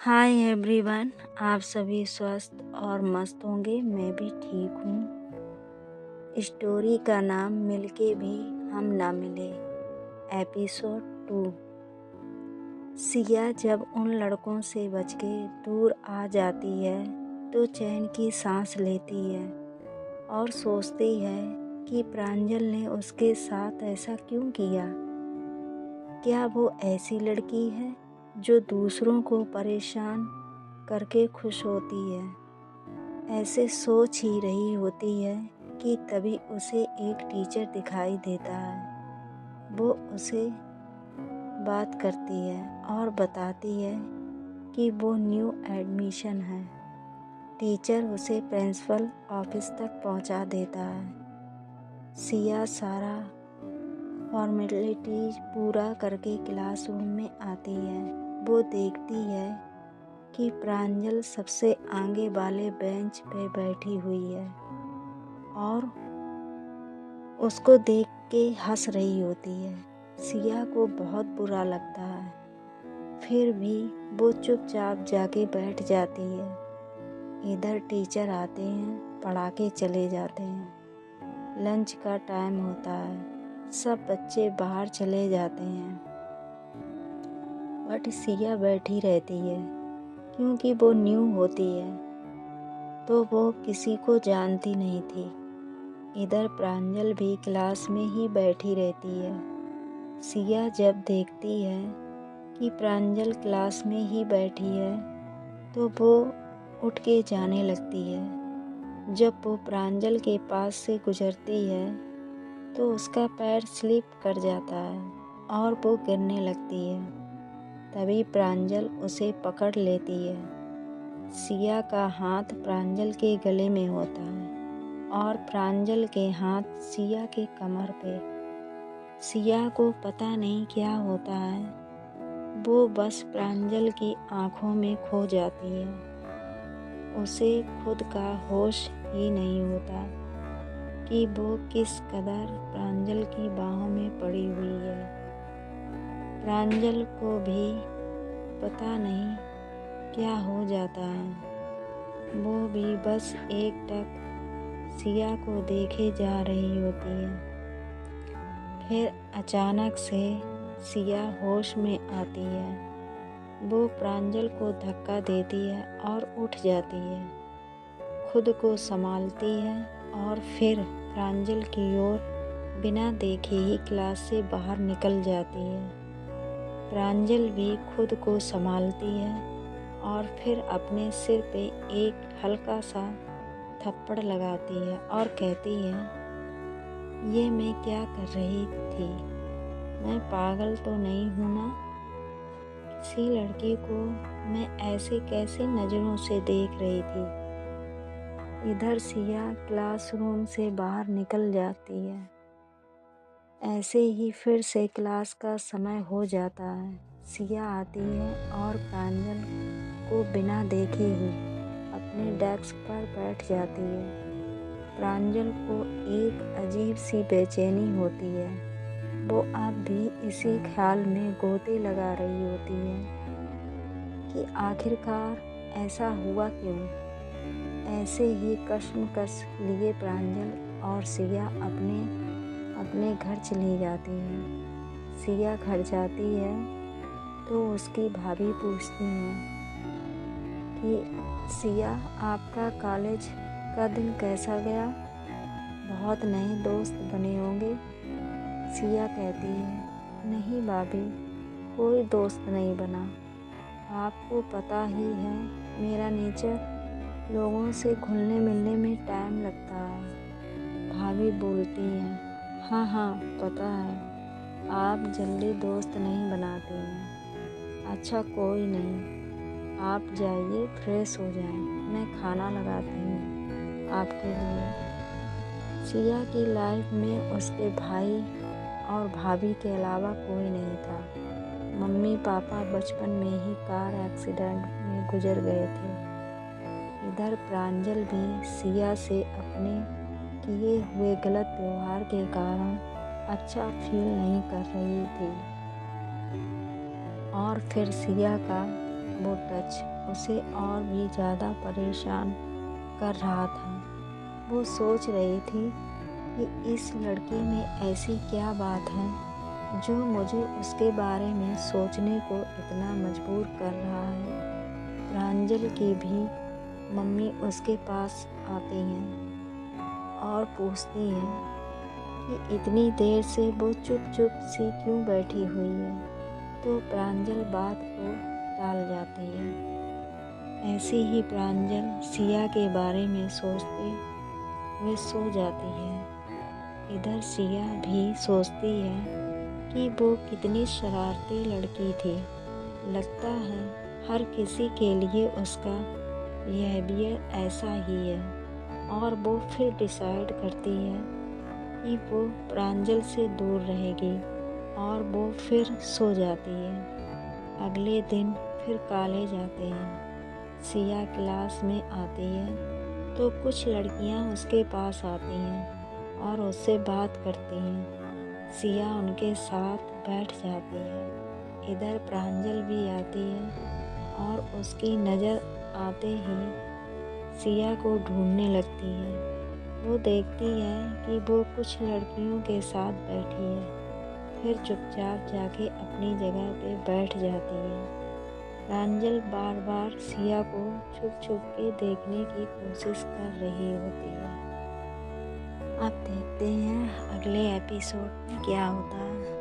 Hi everyone, आप सभी स्वस्थ और मस्त होंगे। मैं भी ठीक हूँ। स्टोरी का नाम मिलके भी हम ना मिले, एपिसोड 2। सिया जब उन लड़कों से बच के दूर आ जाती है तो चैन की सांस लेती है और सोचती है कि प्रांजल ने उसके साथ ऐसा क्यों किया। क्या वो ऐसी लड़की है जो दूसरों को परेशान करके खुश होती है। ऐसे सोच ही रही होती है कि तभी उसे एक टीचर दिखाई देता है। वो उसे बात करती है और बताती है कि वो न्यू एडमिशन है। टीचर उसे प्रिंसिपल ऑफिस तक पहुंचा देता है। सिया सारा फॉर्मेलिटीज पूरा करके क्लासरूम में आती है। वो देखती है कि प्रांजल सबसे आगे वाले बेंच पे बैठी हुई है और उसको देख के हंस रही होती है। सिया को बहुत बुरा लगता है, फिर भी वो चुपचाप जाके बैठ जाती है। इधर टीचर आते हैं, पढ़ा के चले जाते हैं। लंच का टाइम होता है, सब बच्चे बाहर चले जाते हैं, बट सिया बैठी रहती है क्योंकि वो न्यू होती है तो वो किसी को जानती नहीं थी। इधर प्रांजल भी क्लास में ही बैठी रहती है। सिया जब देखती है कि प्रांजल क्लास में ही बैठी है तो वो उठ के जाने लगती है। जब वो प्रांजल के पास से गुजरती है तो उसका पैर स्लिप कर जाता है और वो गिरने लगती है। तभी प्रांजल उसे पकड़ लेती है। सिया का हाथ प्रांजल के गले में होता है और प्रांजल के हाथ सिया के कमर पे। सिया को पता नहीं क्या होता है, वो बस प्रांजल की आँखों में खो जाती है। उसे खुद का होश ही नहीं होता कि वो किस कदर प्रांजल की बाहों में पड़ी हुई है। प्रांजल को भी पता नहीं क्या हो जाता है। वो भी बस एकटक सिया को देखे जा रही होती है। फिर अचानक से सिया होश में आती है। वो प्रांजल को धक्का देती है और उठ जाती है। खुद को संभालती है और फिर प्रांजल की ओर बिना देखे ही क्लास से बाहर निकल जाती है। प्रांजल भी खुद को संभालती है और फिर अपने सिर पे एक हल्का सा थप्पड़ लगाती है और कहती है, ये मैं क्या कर रही थी? मैं पागल तो नहीं हूँ ना? किसी लड़की को मैं ऐसे कैसे नज़रों से देख रही थी। इधर सिया क्लासरूम से बाहर निकल जाती है। ऐसे ही फिर से क्लास का समय हो जाता है। सिया आती है और प्रांजल को बिना देखे ही अपने डेस्क पर बैठ जाती है। प्रांजल को एक अजीब सी बेचैनी होती है। वो अब भी इसी ख्याल में गोते लगा रही होती है कि आखिरकार ऐसा हुआ क्यों। ऐसे ही कश्मकश लिए प्रांजल और सिया अपने घर चली जाती है। सिया घर जाती है तो उसकी भाभी पूछती हैं कि सिया, आपका कॉलेज का दिन कैसा गया? बहुत नए दोस्त बने होंगे। सिया कहती है, नहीं भाभी, कोई दोस्त नहीं बना। आपको पता ही है मेरा नेचर, लोगों से घुलने मिलने में टाइम लगता है। भाभी बोलती हैं, हाँ पता है, आप जल्दी दोस्त नहीं बनाते हैं। अच्छा कोई नहीं, आप जाइए फ्रेश हो जाएं, मैं खाना लगाती हूँ आपके लिए। सिया की लाइफ में उसके भाई और भाभी के अलावा कोई नहीं था। मम्मी पापा बचपन में ही कार एक्सीडेंट में गुजर गए थे। इधर प्रांजल भी सिया से अपने किए हुए गलत व्यवहार के कारण अच्छा फील नहीं कर रही थी। और फिर सिया का वो टच उसे और भी ज़्यादा परेशान कर रहा था। वो सोच रही थी कि इस लड़के में ऐसी क्या बात है जो मुझे उसके बारे में सोचने को इतना मजबूर कर रहा है। प्रांजल की भी मम्मी उसके पास आती हैं और पूछती हैं कि इतनी देर से वो चुप चुप सी क्यों बैठी हुई है, तो प्रांजल बात को टाल जाती है। ऐसे ही प्रांजल सिया के बारे में सोचते हुए सो जाती है। इधर सिया भी सोचती है कि वो कितनी शरारती लड़की थी। लगता है हर किसी के लिए उसका बिहेवियर ऐसा ही है, और वो फिर डिसाइड करती है कि वो प्रांजल से दूर रहेगी और वो फिर सो जाती है। अगले दिन फिर कॉलेज आते हैं। सिया क्लास में आती है तो कुछ लड़कियां उसके पास आती हैं और उससे बात करती हैं। सिया उनके साथ बैठ जाती है। इधर प्रांजल भी आती है और उसकी नज़र आते ही सिया को ढूंढने लगती है। वो देखती है कि वो कुछ लड़कियों के साथ बैठी है, फिर चुपचाप जाके अपनी जगह पे बैठ जाती है। प्रांजल बार बार सिया को छुप छुप के देखने की कोशिश कर रही होती है। अब देखते हैं अगले एपिसोड में क्या होता है।